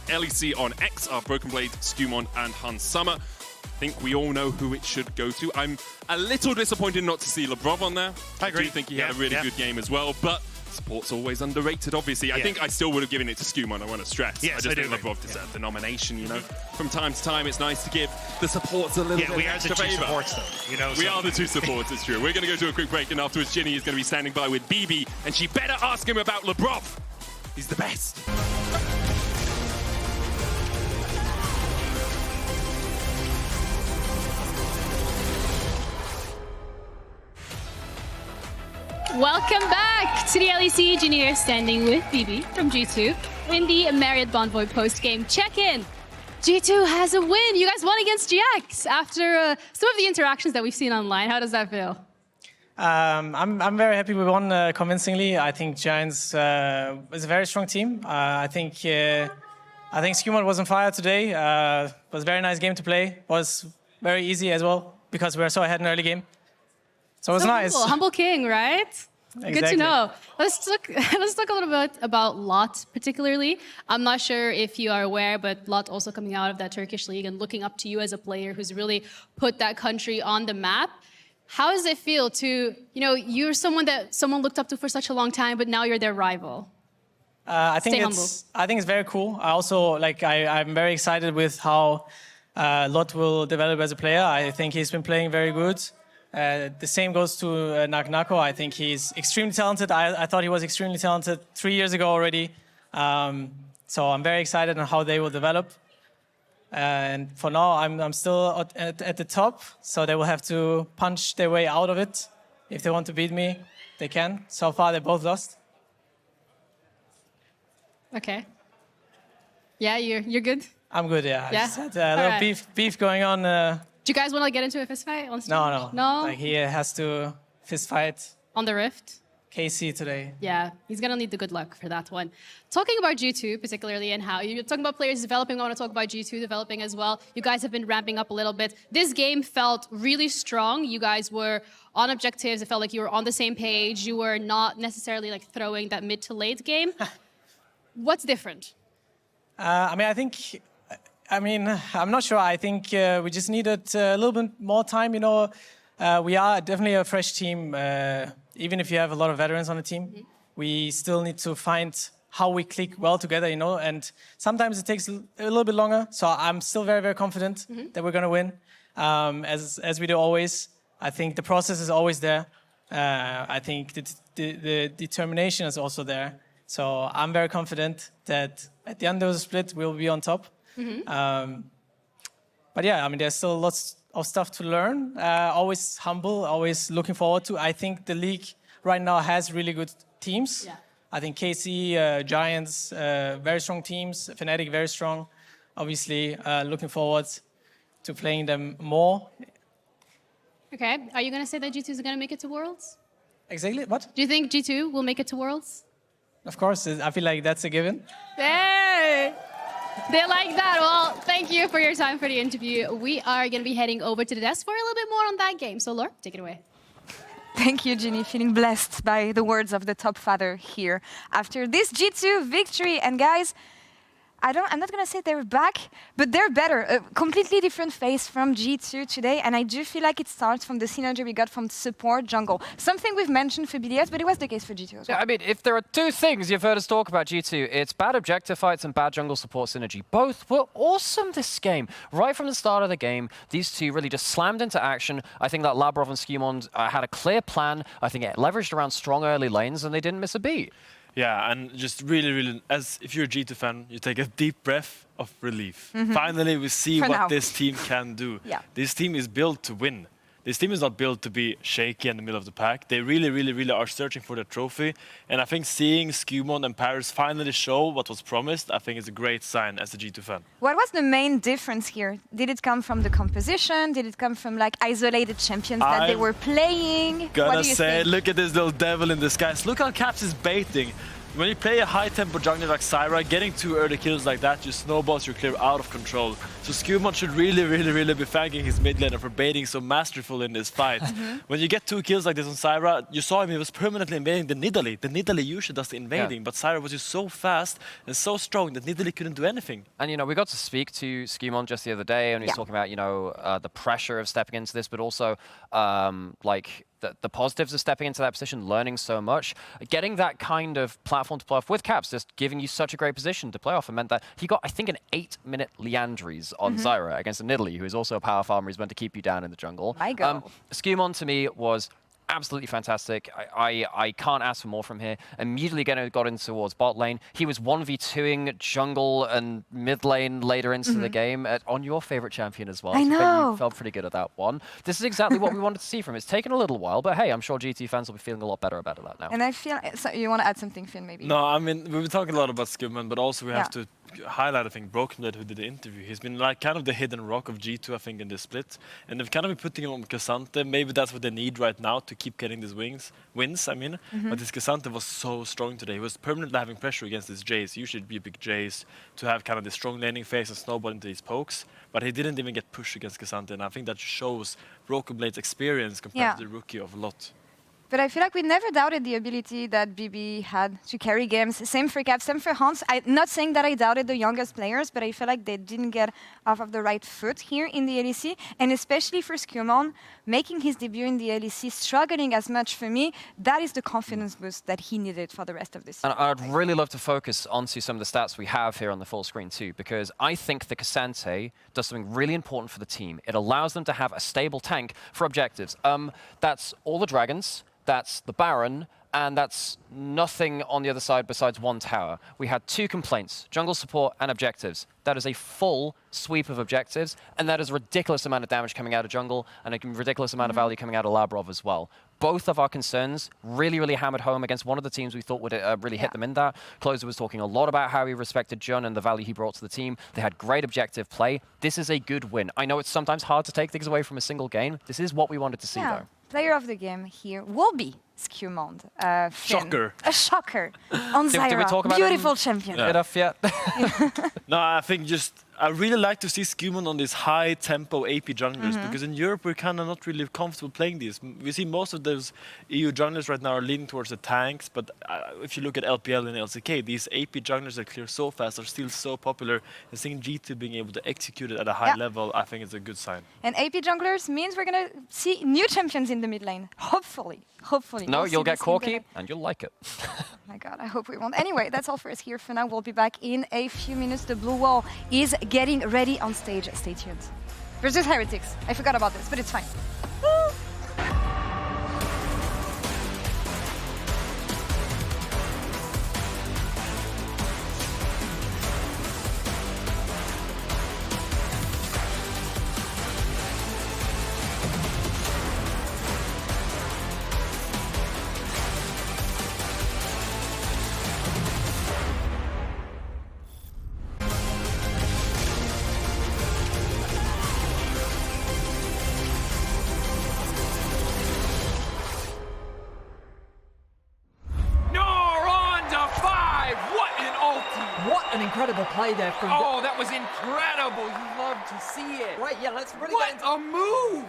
LEC on X are BrokenBlade, SkewMond, and Hans Summer. I think we all know who it should go to. I'm a little disappointed not to see Labrov on there. I agree. do think he had a really good game as well, but support's always underrated, obviously. I think I still would have given it to SkewMond, I want to stress. Yes, I just think Labrov deserved the nomination, you know. From time to time, it's nice to give the supports a little bit we are the 2 favour. supports, though. You know, We are the 2 supports, it's true. We're going to go to a quick break, and afterwards, Ginny is going to be standing by with BB, and she better ask him about Labrov. He's the best. Welcome back to the LEC. Giniro standing with BB from G2 in the Marriott Bonvoy post-game check-in. G2 has a win. You guys won against GX after some of the interactions that we've seen online. How does that feel? I'm very happy we won convincingly. I think Giants is a very strong team. I think SkewMond was on fire today. It was a very nice game to play. Was very easy as well because we were so ahead in the early game. So it was nice. Humble king, right? Exactly. Good to know. Let's talk a little bit about Lot particularly. I'm not sure if you are aware, but Lot also coming out of that Turkish league and looking up to you as a player who's really put that country on the map. How does it feel to, you're someone that someone looked up to for such a long time, but now you're their rival? I think it's very cool. I also I'm very excited with how Lot will develop as a player. I think he's been playing very good. The same goes to Nako. I think he's extremely talented. I thought he was extremely talented 3 years ago already. So I'm very excited on how they will develop. And for now, I'm still at the top. So they will have to punch their way out of it. If they want to beat me, they can. So far, they both lost. Okay. Yeah, you're good? I'm good, yeah. Yeah? I just had a little beef going on. Do you guys want to get into a fist fight on stage? No. No? Like he has to fist fight On the Rift? KC today. Yeah, he's going to need the good luck for that one. Talking about G2 particularly and how you're talking about players developing, I want to talk about G2 developing as well. You guys have been ramping up a little bit. This game felt really strong. You guys were on objectives. It felt like you were on the same page. You were not necessarily throwing that mid to late game. What's different? I'm not sure. I think we just needed a little bit more time. We are definitely a fresh team. Even if you have a lot of veterans on the team, we still need to find how we click well together, and sometimes it takes a little bit longer. So I'm still very, very confident that we're going to win, as we do always. I think the process is always there. I think the determination is also there. So I'm very confident that at the end of the split, we'll be on top. But yeah, there's still lots of stuff to learn. Always humble, always looking forward to. I think the league right now has really good teams. Yeah. I think KC, Giants, very strong teams. Fnatic, very strong. Obviously, looking forward to playing them more. Okay, are you going to say that G2 is going to make it to Worlds? Exactly, what? Do you think G2 will make it to Worlds? Of course, I feel like that's a given. Hey! They like that. Well, thank you for your time for the interview. We are going to be heading over to the desk for a little bit more on that game. So, Laure, take it away. Thank you, Ginny. Feeling blessed by the words of the top father here after this G2 victory. And guys, I'm not going to say they're back, but they're better. A completely different face from G2 today. And I do feel like it starts from the synergy we got from support jungle. Something we've mentioned for BDS, but it was the case for G2 as well. Yeah, if there are 2 things you've heard us talk about G2, it's bad objective fights and bad jungle support synergy. Both were awesome this game. Right from the start of the game, these 2 really just slammed into action. I think that Labrov and SkewMond had a clear plan. I think it leveraged around strong early lanes, and they didn't miss a beat. Yeah, and just really, as if you're a G2 fan, you take a deep breath of relief. Finally, we see For what now. this team can do. Yeah. This team is built to win. This team is not built to be shaky in the middle of the pack. They really are searching for the trophy. And I think seeing SkewMond and Paris finally show what was promised, I think is a great sign as a G2 fan. What was the main difference here? Did it come from the composition? Did it come from like isolated champions that they were playing? What Gonna do you say, think? look at this little devil in disguise. Look how Caps is baiting. When you play a high-tempo jungler like Zyra, getting 2 early kills like that, you snowballs your clear out of control. So SkewMond should really be thanking his mid laner for baiting so masterful in this fight. When you get 2 kills like this on Zyra, you saw him, he was permanently invading the Nidalee. The Nidalee usually does the invading, but Zyra was just so fast and so strong that Nidalee couldn't do anything. And, you know, we got to speak to SkewMond just the other day, and he was talking about, you know, the pressure of stepping into this, but also, like, the positives of stepping into that position, learning so much. Getting that kind of platform to play off with Caps, just giving you such a great position to play off, and meant that he got, I think, an 8-minute Leandries on Zyra against a Nidalee, who is also a power farmer. He's meant to keep you down in the jungle. SkewMond, to me, was absolutely fantastic. I can't ask for more from here. Immediately got in towards bot lane. He was 1v2ing jungle and mid lane later into the game on your favorite champion as well. I know. You felt pretty good at that one. This is exactly what we wanted to see from him. It's taken a little while, but hey, I'm sure GT fans will be feeling a lot better about that now. And I feel, so you want to add something, Finn, maybe? No, I mean, we've been talking a lot about SkewMond, but also we have to highlight, I think, BrokenBlade, who did the interview. He's been like kind of the hidden rock of G2, I think, in this split. And they've kind of been putting him on Cassante. Maybe that's what they need right now to keep getting these wins, But this Cassante was so strong today. He was permanently having pressure against this Jayce. Usually it'd be a big Jayce to have kind of the strong laning phase and snowball into these pokes. But he didn't even get pushed against Cassante. And I think that shows BrokenBlade's experience compared to the rookie of a lot. But I feel like we never doubted the ability that BB had to carry games. Same for Cap, same for Hans. I'm not saying that I doubted the youngest players, but I feel like they didn't get off of the right foot here in the LEC. And especially for SkewMond, making his debut in the LEC, struggling as much for me, that is the confidence boost that he needed for the rest of this And season. I'd really love to focus onto some of the stats we have here on the full screen too, because I think the Cassante does something really important for the team. It allows them to have a stable tank for objectives. That's all the dragons. That's the Baron, and that's nothing on the other side besides 1 tower. We had 2 complaints, jungle support and objectives. That is a full sweep of objectives, and that is a ridiculous amount of damage coming out of jungle, and a ridiculous amount of value coming out of Labrov as well. Both of our concerns really hammered home against one of the teams we thought would really hit them in that. Closer was talking a lot about how he respected Jun and the value he brought to the team. They had great objective play. This is a good win. I know it's sometimes hard to take things away from a single game. This is what we wanted to see, though. Player of the game here will be SkewMond. Shocker. A shocker on Zyra. Did we talk about Beautiful champion. Enough yet? No, I think I really like to see SkewMond on these high-tempo AP junglers, because in Europe we're kind of not really comfortable playing these. We see most of those EU junglers right now are leaning towards the tanks, but if you look at LPL and LCK, these AP junglers that clear so fast are still so popular, and seeing G2 being able to execute it at a high level, I think is a good sign. And AP junglers means we're going to see new champions in the mid lane. Hopefully. No, We'll you'll see get this in Corki, and you'll like it. Oh my god, I hope we won't. Anyway, that's all for us here for now. We'll be back in a few minutes. The blue wall is getting ready on stage. Stay tuned. Versus Heretics. I forgot about this, but it's fine. Woo! Incredible play there from... Oh, that was incredible. You love to see it. Right, yeah, let's really What get into... a move!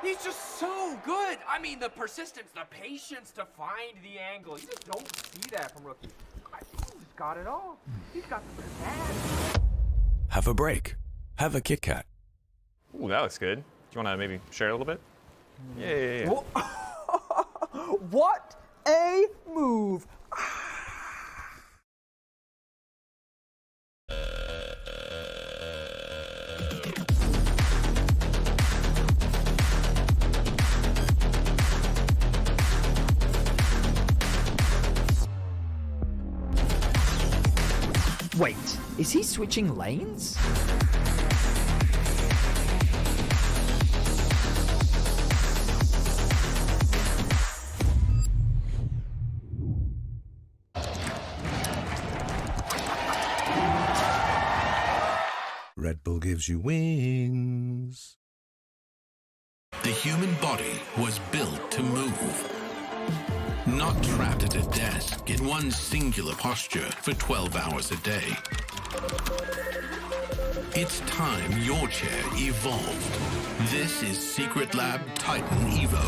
He's just so good. I mean, the persistence, the patience to find the angle. You just don't see that from rookies. I think he's got it all. He's got the command. Have a break. Have a Kit Kat. Ooh, that looks good. Do you want to maybe share a little bit? Yeah. What a move! Wait, is he switching lanes? Red Bull gives you wings. The human body was built to move. Not trapped at a desk in one singular posture for 12 hours a day. It's time your chair evolved. This is Secret Lab Titan Evo.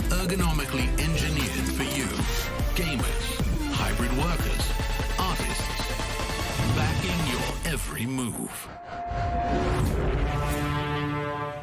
Ergonomically engineered for you, gamers, hybrid workers, artists, backing your every move.